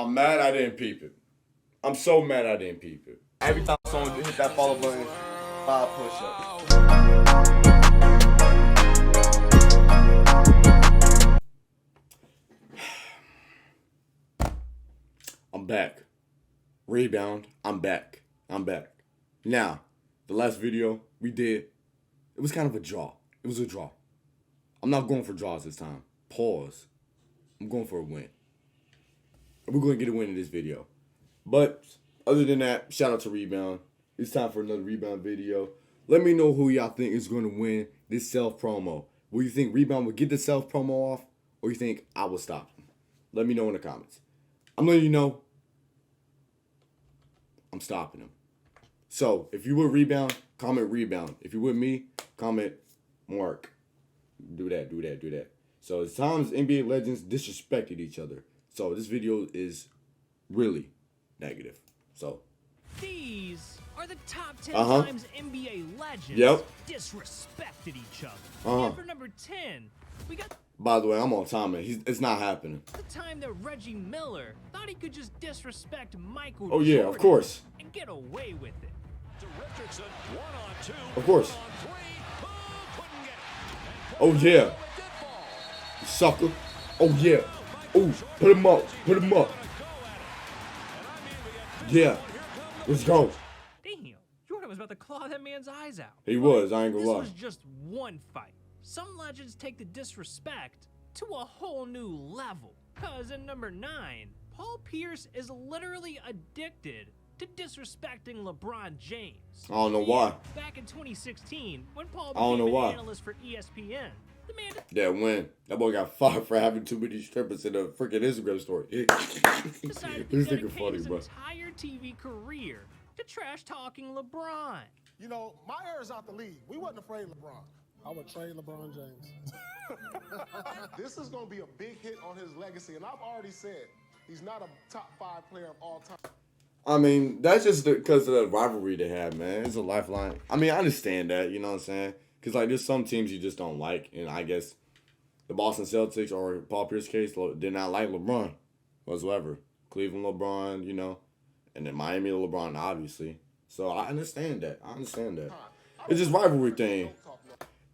I'm mad I didn't peep it. I'm so mad I didn't peep it. Every time someone hit that follow button, 5 push-ups. I'm back. Rebound. I'm back. Now, the last video we did, it was kind of a draw. It was a draw. I'm not going for draws this time. Pause. I'm going for a win. We're going to get a win in this video. But other than that, shout out to Rebound. It's time for another Rebound video. Let me know who y'all think is going to win this self-promo. Will you think Rebound will get the self-promo off, or you think I will stop him? Let me know in the comments. I'm letting you know I'm stopping him. So, if you would Rebound, comment Rebound. If you with me, comment Mark. Do that. So, it's times NBA legends disrespected each other. So, this video is really negative. So, these are the top 10 times NBA legends disrespected each other. And for number 10, we got... By the way, I'm on time, man. It's not happening. The time that Reggie Miller thought he could just disrespect Michael Jordan. Oh, yeah, of course. And get away with it. Of course. Oh, yeah. You sucker. Oh, yeah. Oh, put him up. Yeah. Let's go. Damn. Jordan was about to claw that man's eyes out. He was. I ain't gonna lie. This was just one fight. Some legends take the disrespect to a whole new level. Cause in number 9, Paul Pierce is literally addicted to disrespecting LeBron James. I don't know why. Back in 2016, when Paul became an analyst for ESPN, the man... That win. That boy got fired for having too many strippers in a freaking Instagram story. Decided to dedicate his entire TV career to trash-talking LeBron. You know, my era's out the league. We wasn't afraid of LeBron. I would trade LeBron James. This is going to be a big hit on his legacy, and I've already said he's not a top 5 player of all time. I mean, that's just because of the rivalry they have, man. It's a lifeline. I mean, I understand that, you know what I'm saying? Because, like, there's some teams you just don't like, and I guess the Boston Celtics, or Paul Pierce's case, did not like LeBron whatsoever. Cleveland LeBron, you know, and then Miami LeBron, obviously. So I understand that. It's just rivalry thing.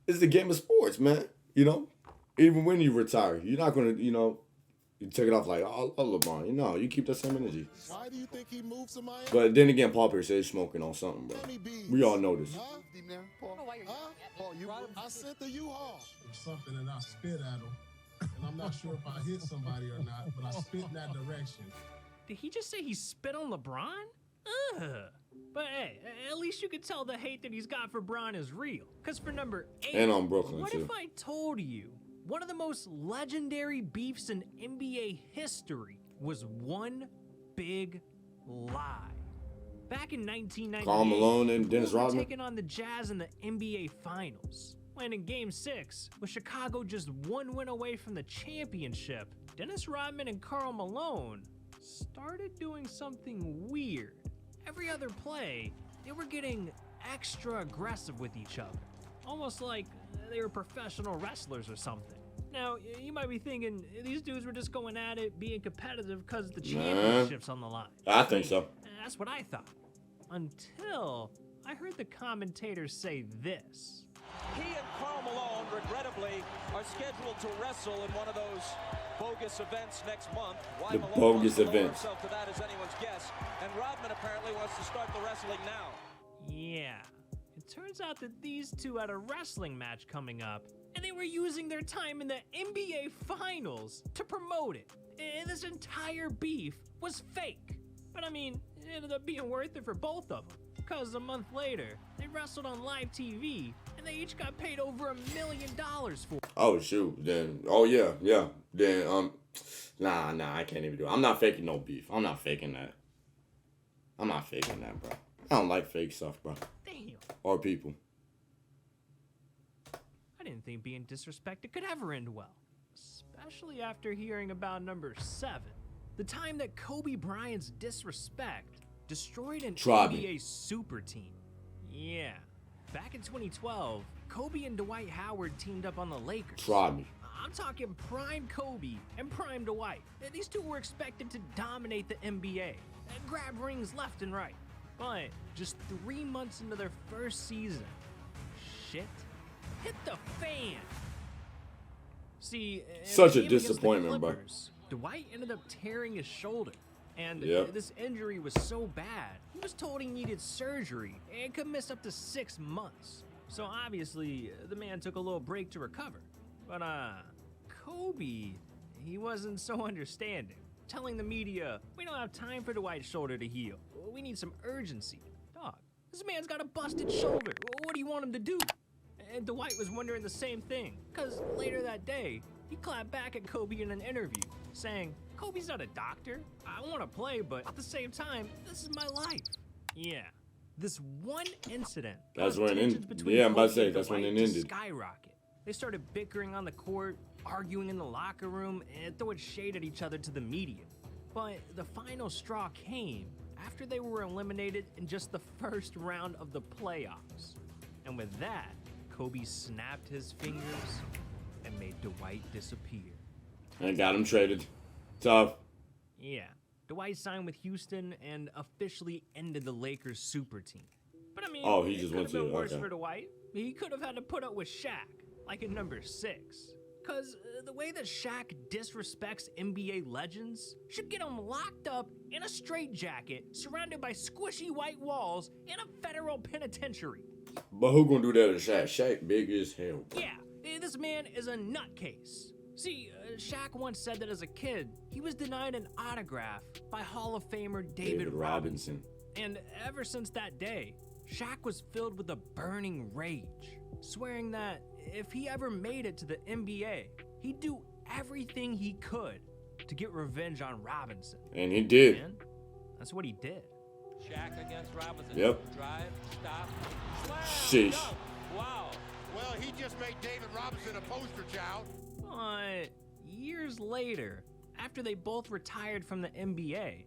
It's the game of sports, man. You know, even when you retire, you're not going to, you know, you take it off like, oh, LeBron. You know, you keep that same energy. Why do you think he moved to Miami? But then again, Paul Pierce is smoking on something, bro. We all know this. I sent the U-Haul. It's something and I spit at him. And I'm not sure if I hit somebody or not, but I spit in that direction. Did he just say he spit on LeBron? Ugh. But hey, at least you could tell the hate that he's got for Bron is real. Because for number 8, and on Brooklyn, what too. if I told you one of the most legendary beefs in NBA history was one big lie? Back in 1998, Karl Malone and Dennis Rodman taking on the Jazz in the NBA Finals. When in Game 6, with Chicago just one win away from the championship, Dennis Rodman and Karl Malone started doing something weird. Every other play, they were getting extra aggressive with each other. Almost like they were professional wrestlers or something. Now, you might be thinking, these dudes were just going at it, being competitive because the championship's on the line. I think so. That's what I thought. Until I heard the commentators say this. He and Karl Malone, regrettably, are scheduled to wrestle in one of those bogus events next month. Why The Malone bogus wants to hold events. himself to that is anyone's guess. And Rodman apparently wants to start the wrestling now. Yeah, it turns out that these two had a wrestling match coming up, and they were using their time in the NBA Finals to promote it. And this entire beef was fake. But I mean, it ended up being worth it for both of them. Because a month later, they wrestled on live TV, and they each got paid over $1 million for it. Oh, shoot. Then, oh, yeah. Then, nah, I can't even do it. I'm not faking no beef. I'm not faking that. bro. I don't like fake stuff, bro. Damn. Or people. I didn't think being disrespected could ever end well. Especially after hearing about number 7. The time that Kobe Bryant's disrespect destroyed an NBA super team. Yeah. Back in 2012, Kobe and Dwight Howard teamed up on the Lakers. Try me. I'm talking prime Kobe and prime Dwight. These two were expected to dominate the NBA and grab rings left and right. But just 3 months into their first season, shit hit the fan. See, Such a in the game against the disappointment, bro. Clippers, Dwight ended up tearing his shoulder. And Yep. this injury was so bad, he was told he needed surgery and could miss up to 6 months. So obviously, the man took a little break to recover. But Kobe, he wasn't so understanding, telling the media, "We don't have time for Dwight's shoulder to heal. We need some urgency." Dog, this man's got a busted shoulder. What do you want him to do? And Dwight was wondering the same thing, because later that day, he clapped back at Kobe in an interview, saying, "Kobe's not a doctor. I want to play, but at the same time, this is my life." Yeah, this one incident. That's caused when it tensions ended. between Yeah, I'm about to Kobe say, and that's when Dwight it to ended. Skyrocket. They started bickering on the court, arguing in the locker room, and throwing shade at each other to the media. But the final straw came after they were eliminated in just the first round of the playoffs. And with that, Kobe snapped his fingers and made Dwight disappear. And got him traded. Tough. Yeah, Dwight signed with Houston and officially ended the Lakers super team. But I mean, Oh, he it just could went have been to- worse okay. for Dwight. He could have had to put up with Shaq, like at number 6. Cause the way that Shaq disrespects NBA legends should get him locked up in a straitjacket, surrounded by squishy white walls in a federal penitentiary. But who gonna do that to Shaq? Shaq big as hell. Yeah, this man is a nutcase. See, Shaq once said that as a kid, he was denied an autograph by Hall of Famer David Robinson. And ever since that day, Shaq was filled with a burning rage, swearing that if he ever made it to the NBA, he'd do everything he could to get revenge on Robinson. And he did. And that's what he did. Shaq against Robinson. Yep. Drive, stop, slam, Sheesh. dunk. Wow. Well, he just made David Robinson a poster child. But years later, after they both retired from the NBA,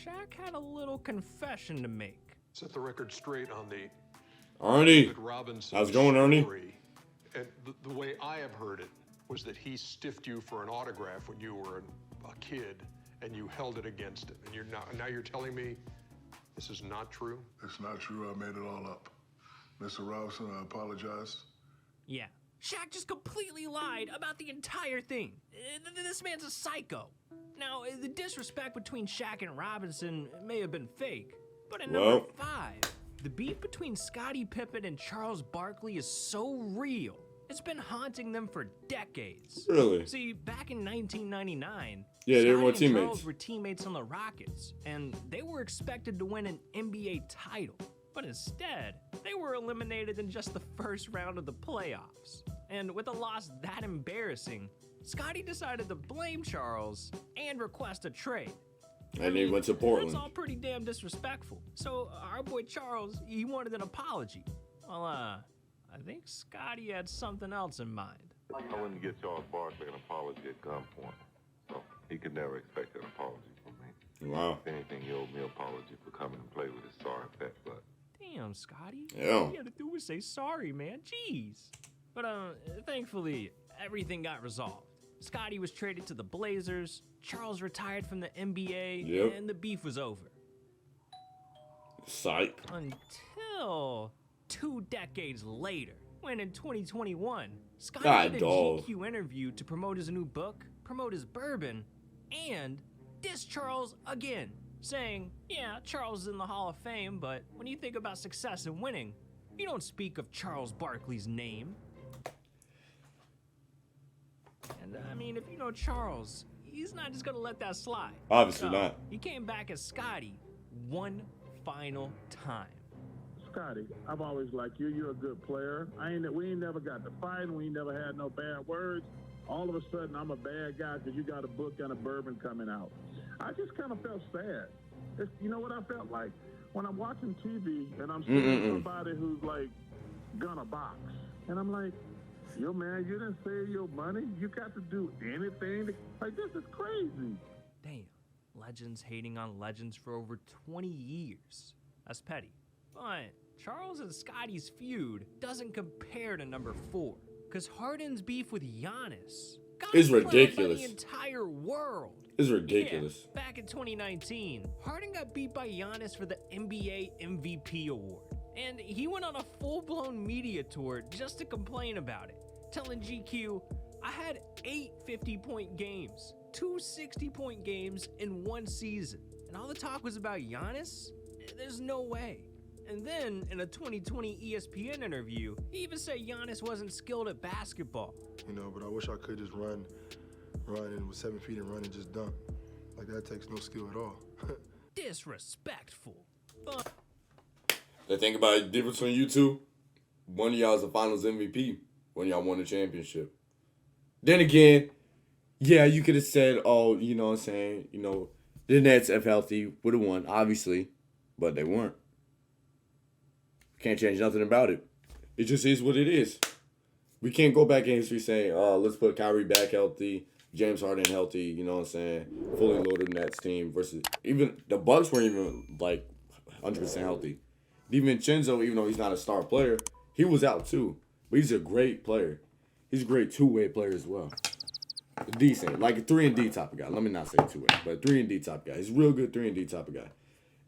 Shaq had a little confession to make. Set the record straight on the Ernie. David Robinson How's it going, Ernie? story. And the way I have heard it was that he stiffed you for an autograph when you were a kid, and you held it against him. And now you're telling me this is not true? It's not true. I made it all up. Mr. Robinson, I apologize. Yeah, Shaq just completely lied about the entire thing. This man's a psycho. Now, the disrespect between Shaq and Robinson may have been fake, but at number 5, the beef between Scottie Pippen and Charles Barkley is so real, it's been haunting them for decades. Really? See, back in 1999, Yeah, they were Scottie and teammates. Charles were teammates on the Rockets, and they were expected to win an NBA title. But instead, they were eliminated in just the first round of the playoffs. And with a loss that embarrassing, Scottie decided to blame Charles and request a trade. And he went to That's Portland. all pretty damn disrespectful. So our boy Charles, he wanted an apology. Well, I think Scottie had something else in mind. I wouldn't get Charles Barkley an apology at gunpoint, so he could never expect an apology from me. Wow. If anything, he owed me an apology for coming and play with his sorry fat butt. Damn, Scottie. Yeah. All you had to do was say sorry, man. Jeez. But thankfully, everything got resolved. Scottie was traded to the Blazers, Charles retired from the NBA, Yep. and the beef was over. Psych. Until 2 decades later, when in 2021, Scottie God, did a dog. GQ interview to promote his new book, promote his bourbon, and diss Charles again, saying, yeah, Charles is in the Hall of Fame, but when you think about success and winning, you don't speak of Charles Barkley's name. And I mean, if you know Charles, he's not just gonna let that slide. Obviously So, not. He came back as Scottie one final time. Scotty, I've always liked you. You're a good player. We ain't never got to fight. We ain't never had no bad words. All of a sudden, I'm a bad guy because you got a book and a bourbon coming out. I just kind of felt sad. You know what I felt like? When I'm watching TV and I'm seeing somebody who's like gonna box, and I'm like, yo, man, you didn't save your money. You got to do anything. Like, this is crazy. Damn, legends hating on legends for over 20 years. That's petty. But Charles and Scottie's feud doesn't compare to number 4, because Harden's beef with Giannis It's played by ridiculous. the entire world. It's ridiculous. Yeah, back in 2019, Harden got beat by Giannis for the NBA MVP award. And he went on a full-blown media tour just to complain about it, telling GQ, I had 8 50-point games, 2 60-point games in one season. And all the talk was about Giannis? There's no way. And then, in a 2020 ESPN interview, he even said Giannis wasn't skilled at basketball. You know, but I wish I could just run and with 7 feet and run and just dunk. Like, that takes no skill at all. Disrespectful. But The thing about the difference between you two, one of y'all is the finals MVP. One of y'all won the championship. Then again, yeah, you could have said, oh, you know what I'm saying, you know, the Nets, if healthy, would have won, obviously. But they weren't. Can't change nothing about it. It just is what it is. We can't go back in history saying, oh, let's put Kyrie back healthy, James Harden healthy, you know what I'm saying, fully loaded Nets team versus even the Bucks weren't even like 100% healthy. DiVincenzo, even though he's not a star player, he was out too. But he's a great player. He's a great two-way player as well. Decent, like a 3-and-D type of guy. Let me not say two-way, but 3-and-D type guy. He's a real good 3-and-D type of guy.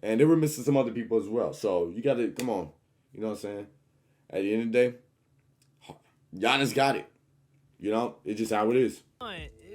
And they were missing some other people as well. So you got to, come on. You know what I'm saying? At the end of the day, Giannis got it. You know, it's just how it is.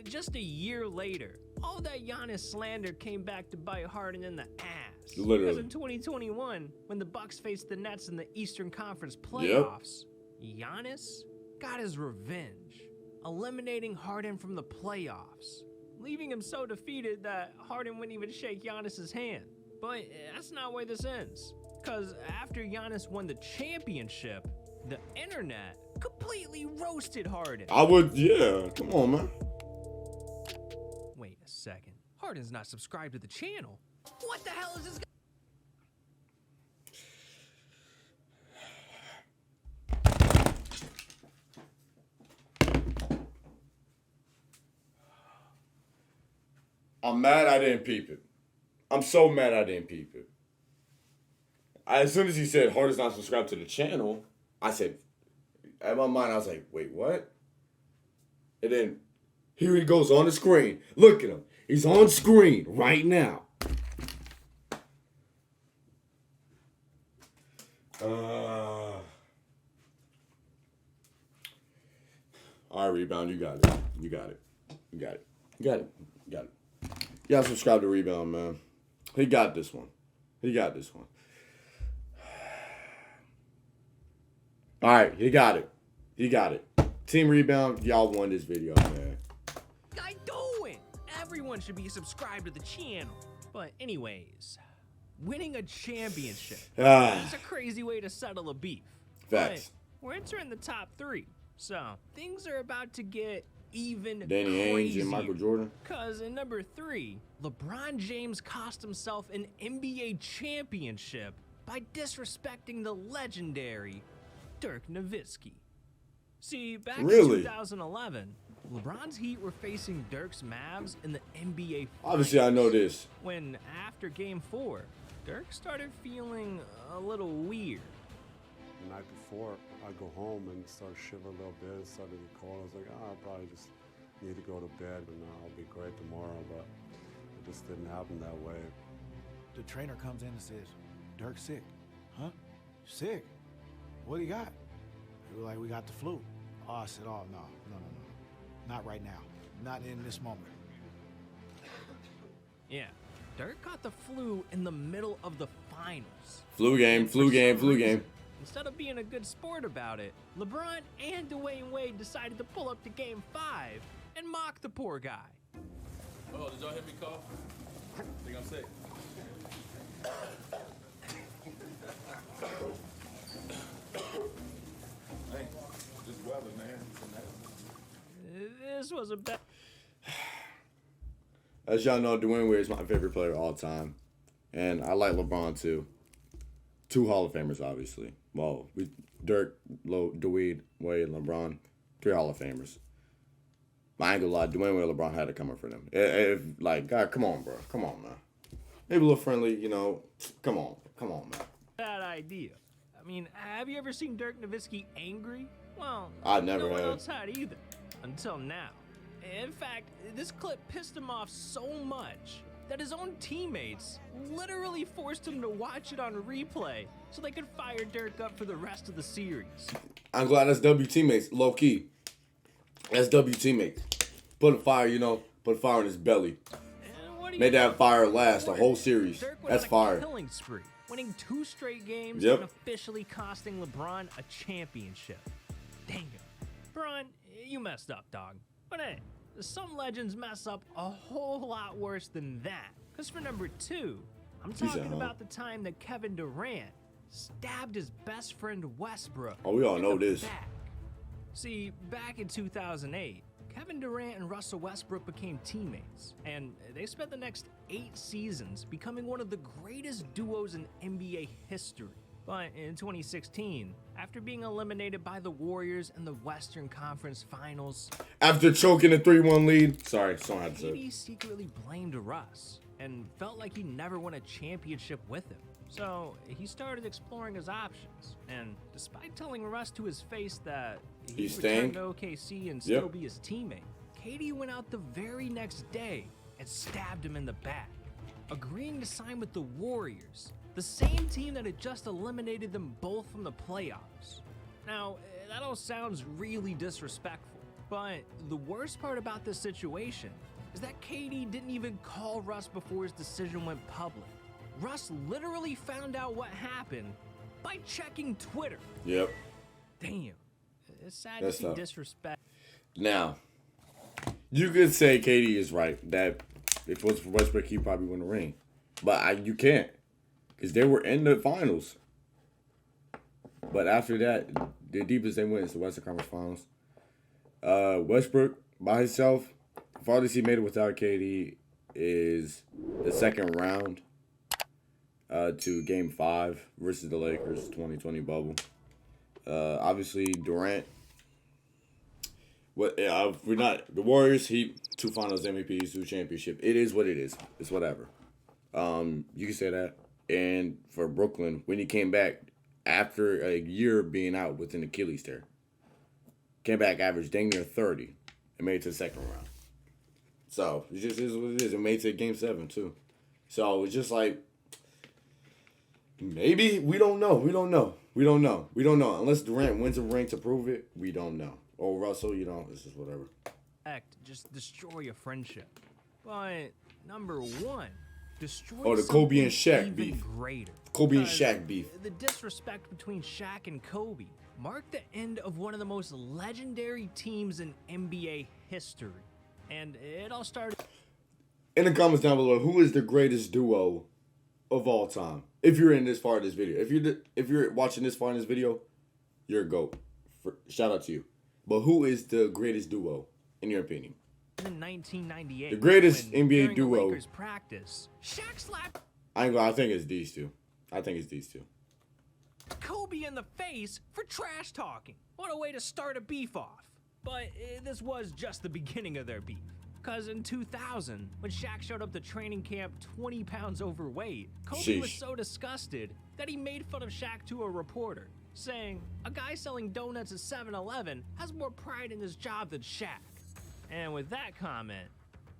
just a year later, all that Giannis slander came back to bite Harden in the ass. Literally. Because in 2021, when the Bucks faced the Nets in the Eastern Conference playoffs, Giannis got his revenge, eliminating Harden from the playoffs, leaving him so defeated that Harden wouldn't even shake Giannis's hand. But that's not where this ends, because after Giannis won the championship, the internet completely roasted Harden. Yeah, come on, man. Wait a second. Harden's not subscribed to the channel. What the hell is this guy? I'm mad I didn't peep it. I'm so mad I didn't peep it. As soon as he said Harden's not subscribed to the channel, I said, in my mind, I was like, wait, what? And then here he goes on the screen. Look at him. He's on screen right now. All right, Rebound, you got it. You got it. You got it. You got it. You got it. You gotta subscribe to Rebound, man. He got this one. He got this one. All right, he got it. He got it. Team Rebound, y'all won this video, man. I doing? Everyone should be subscribed to the channel. But anyways, winning a championship is a crazy way to settle a beef. Facts. But we're entering the top 3, so things are about to get even Danny Ainge and Michael Jordan. Because in number 3, LeBron James cost himself an NBA championship by disrespecting the legendary Dirk Nowitzki. See, back in 2011, LeBron's Heat were facing Dirk's Mavs in the NBA Finals. Obviously, I know this. When, after Game 4, Dirk started feeling a little weird. The night before, I'd go home and start shivering a little bit, started to get cold. I was like, I'll probably just need to go to bed and I'll be great tomorrow, but it just didn't happen that way. The trainer comes in and says, Dirk's sick. Huh? Sick? What do you got? They were like, we got the flu. Oh, I said, oh, no. Not right now. Not in this moment. Yeah, Dirk got the flu in the middle of the finals. Flu game. Instead of being a good sport about it, LeBron and Dwayne Wade decided to pull up to Game 5 and mock the poor guy. Oh, did y'all hear me cough? Think I'm sick. Hey, just weather, man. This was a bad. As y'all know, Dwayne Wade is my favorite player of all time. And I like LeBron, too. 2 Hall of Famers, obviously. Well, Dirk, Dwayne Wade, LeBron, 3 Hall of Famers. But I ain't gonna lie, Dwayne Wade and LeBron had to come up for them. God, come on, bro. Come on, man. Maybe a little friendly, you know. Come on, man. Bad idea. I mean, have you ever seen Dirk Nowitzki angry? Well, I never no one have. else had either. Until now. In fact, this clip pissed him off so much that his own teammates literally forced him to watch it on replay so they could fire Dirk up for the rest of the series. I'm glad that's W teammates, low key. That's W teammates. Put a fire, put a fire in his belly. Made that fire last the whole series. That's fire. Killing spree, winning 2 straight games Yep. and officially costing LeBron a championship. Dang it. LeBron, you messed up, dog. But hey, some legends mess up a whole lot worse than that. Because for number 2, I'm talking about the time that Kevin Durant stabbed his best friend Westbrook. Oh, we all know this. Back. See, back in 2008, Kevin Durant and Russell Westbrook became teammates, and they spent the next 8 seasons becoming one of the greatest duos in NBA history. But in 2016, after being eliminated by the Warriors in the Western Conference Finals, after choking a 3-1 lead, sorry, someone had to say it. KD secretly blamed Russ and felt like he never won a championship with him. So he started exploring his options, and despite telling Russ to his face that he'd return to OKC and still be his teammate, KD went out the very next day and stabbed him in the back, agreeing to sign with the Warriors, the same team that had just eliminated them both from the playoffs. Now, that all sounds really disrespectful, but the worst part about this situation is that KD didn't even call Russ before his decision went public. Russ literally found out what happened by checking Twitter. Yep. Damn. It's sad to see disrespect. Now, you could say KD is right that if it was for Westbrook, he probably win the ring. But you can't. Because they were in the finals. But after that, the deepest they went is the Western Conference Finals. Westbrook, by himself, the farthest he made it without KD is the second round. To Game 5 versus the Lakers 2020 bubble. Obviously Durant. If we're not the Warriors, 2 Finals MVPs, 2 championship. It is what it is. It's whatever. You can say that. And for Brooklyn, when he came back after a year being out with an Achilles tear, came back averaged dang near 30 and made it to the second round. So it just is what it is. It made it to Game 7 too. So it's just like. Maybe we don't know. Unless Durant wins a ring to prove it, we don't know. Or Russell, it's just whatever. Just destroy a friendship. But number 1, destroy the Kobe and Shaq even beef. Greater. Kobe and Shaq beef. The disrespect between Shaq and Kobe marked the end of one of the most legendary teams in NBA history. And it all started. In the comments down below, who is the greatest duo of all time? If you're in this far in this video, if you're watching this far in this video, you're a GOAT. Shout out to you. But who is the greatest duo in your opinion? In 1998, the greatest NBA duo. Lakers practice, Shaq slapped. I think it's these two. Kobe in the face for trash talking. What a way to start a beef off. But this was just the beginning of their beef. Because in 2000, when Shaq showed up to training camp 20 pounds overweight, Kobe was so disgusted that he made fun of Shaq to a reporter, saying, "A guy selling donuts at 7-Eleven has more pride in his job than Shaq." And with that comment,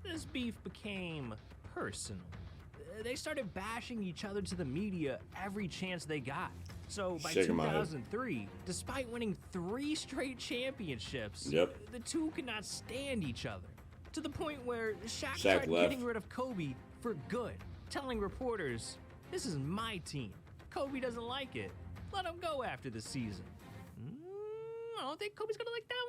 this beef became personal. They started bashing each other to the media every chance they got. So by 2003, despite winning 3 straight championships, the two could not stand each other. To the point where Shaq tried getting rid of Kobe for good, telling reporters, "This is my team. Kobe doesn't like it. Let him go after the season." I don't think Kobe's gonna like that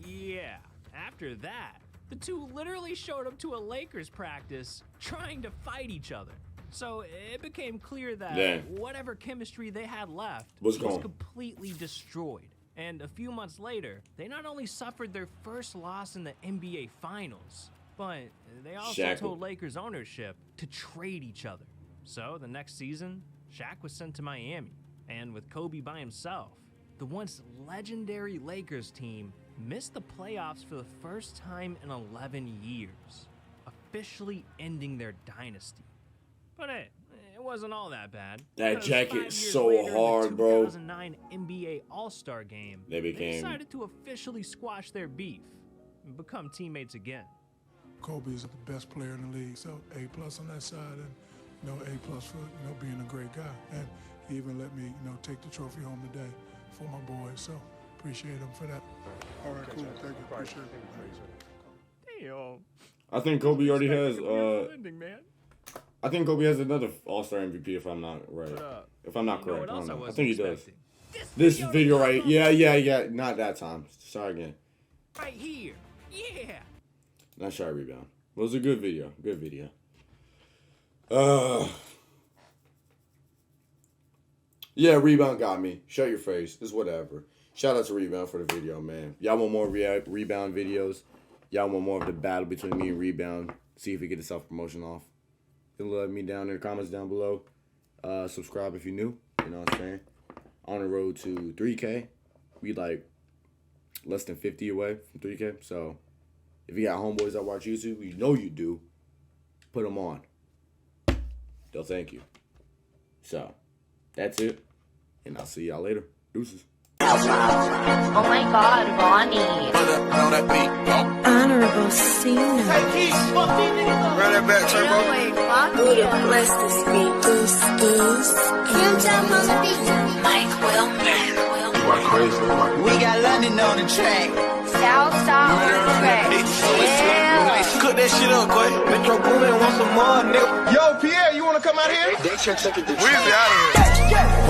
one. Yeah, after that, the two literally showed up to a Lakers practice trying to fight each other. So it became clear that whatever chemistry they had left was completely destroyed. And a few months later, they not only suffered their first loss in the NBA Finals, but they also told Lakers ownership to trade each other. So the next season, Shaq was sent to Miami. And with Kobe by himself, the once legendary Lakers team missed the playoffs for the first time in 11 years, officially ending their dynasty. But hey, it wasn't all that bad. That jacket's so hard, bro. In the 2009 NBA All-Star game, they decided to officially squash their beef. and become teammates again. Kobe is the best player in the league, so A+ on that side, and A+ for being a great guy. And he even let me take the trophy home today for my boys. So appreciate him for that. All right, cool. Thank you. Appreciate it. Damn. I think Kobe already has. Ending, man. I think Kobe has another All-Star MVP if I'm not right. If I'm not correct, I don't know. I think he does. This video right, yeah. Not that time. Sorry again. Right here, yeah. Not shy rebound. It was a good video. Good video. Yeah, Rebound got me. Shut your face. It's whatever. Shout out to Rebound for the video, man. Y'all want more Rebound videos? Y'all want more of the battle between me and Rebound? See if we get the self-promotion off. Let me down in the comments down below. Subscribe if you're new. You know what I'm saying? On the road to 3K. We like less than 50 away from 3K. So if you got homeboys that watch YouTube, you know you do. Put them on. They'll thank you. So that's it. And I'll see y'all later. Deuces. Oh my God, Ronnie. Honorable Senior. Run that back, Turbo. Buddha, bless this beat. Kim Jong on the beat. Mike Wilmer. We got London on the track. Southside on the track. Yeah. Cook that shit up, boy. Metro Boomin want some more, nigga. Yo, Pierre, you want to come out here? We're out of here.